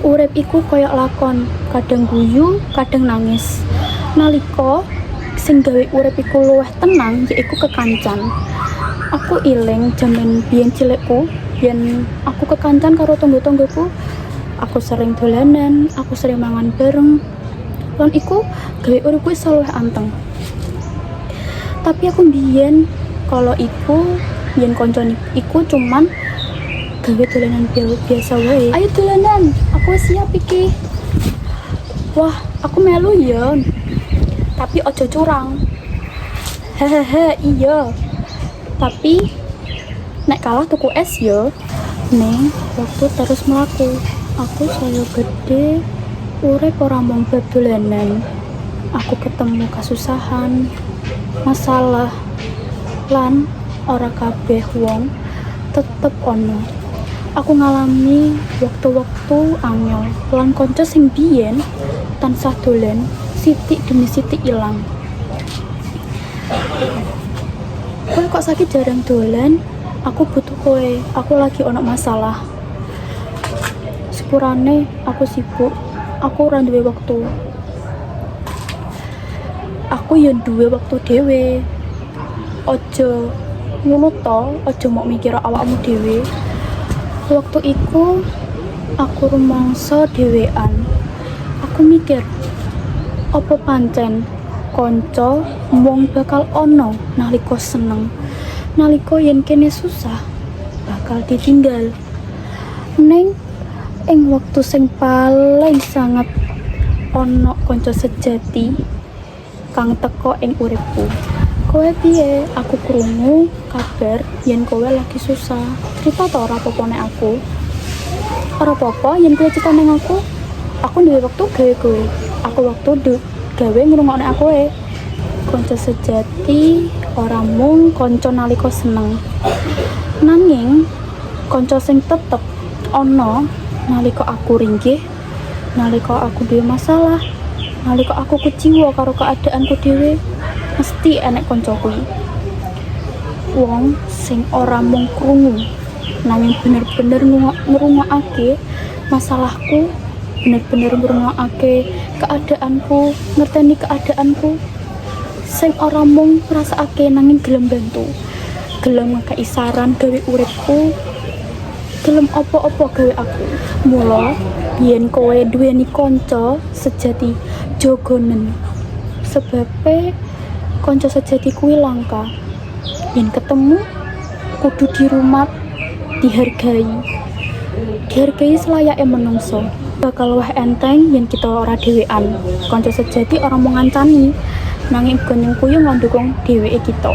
Urip iku koyok lakon, kadang guyu, kadang nangis. Nalika sing gawe urip iku luwih tenang yaiku kekancan. Aku iling jaman biyen cilikku, yen aku kekancan karo tonggo-tonggoku, aku sering dolanan, aku sering mangan bareng. Lan iku gawe uripku iso luwih anteng. Tapi aku biyen kalau iku yen koncone iku cuman gawe dolanan biasa wae. Ayo dolanan, aku siap iki. Wah, aku melu ya. Tapi ojo curang. Hehehe, iya. Tapi nek kalah tuku es ya. Ning waktu terus mlaku. Aku saya gede, urip ora mung bab dolanan. Aku ketemu kasusahan, masalah, lan ora kabeh wong tetep ono. Aku ngalami waktu-waktu angel lan kanca sing biyen tansah dolen sithik demi sithik ilang. Kowe kok sakit jarang dolan? Aku butuh kowe, aku lagi ono masalah. Sepurane aku sibuk, aku ora duwe waktu. Aku ya duwe waktu dhewe. Ojo ngono to, ojo mok mikir awakmu dhewe. Waktu iku aku rumangsa dhewean. Aku mikir, apa pancen kanca wong bakal ono nalika seneng, nalika yen kene susah bakal ditinggal. Ning ing waktu sing paling sangat ono kanca sejati kang teko ing uripku. Kowe piye? Aku krungu kabar yen kowe lagi susah. Cerita to ora apa-apa nek aku. Ora apa-apa yen kowe cerita ning aku. Aku duwe waktu gawe kowe. Aku waktu gawe ngrungokne aku e. Kanca sejati ora mung kanca nalika seneng. Nanging kanca sing tetep ana nalika aku ringgih, nalika aku duwe masalah, nalika aku kecewa karo keadaanku dhewe. Mesti enek kanca kuwi. Wong sing ora mung krungu, nanging bener-bener ngrungokake masalahku, bener-bener ngrungokake keadaanku, ngerteni keadaanku. Sing ora mung ngrasakake nanging gelem bantu, gelem ngekeki saran gawe uripku, gelem apa-apa gawe aku. Mula yen kowe duweni kanca sejati, jogonen. Sebabe kanca sejati kuwi langka. Yen ketemu kudu dirumat, dihargai selayake menungso. Bakal wah enteng yen kita ora dhewean. Kanca sejati ora mung ngancani, nanging uga nyengkuyung lan ndukung dheweke kita.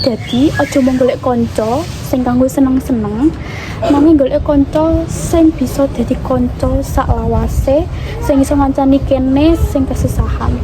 Dadi aja mung golek kanca sing kanggo seneng-seneng, nanging golek kanca sing bisa dadi kanca sak lawase, sing iso ngancani kene sing kesusahan.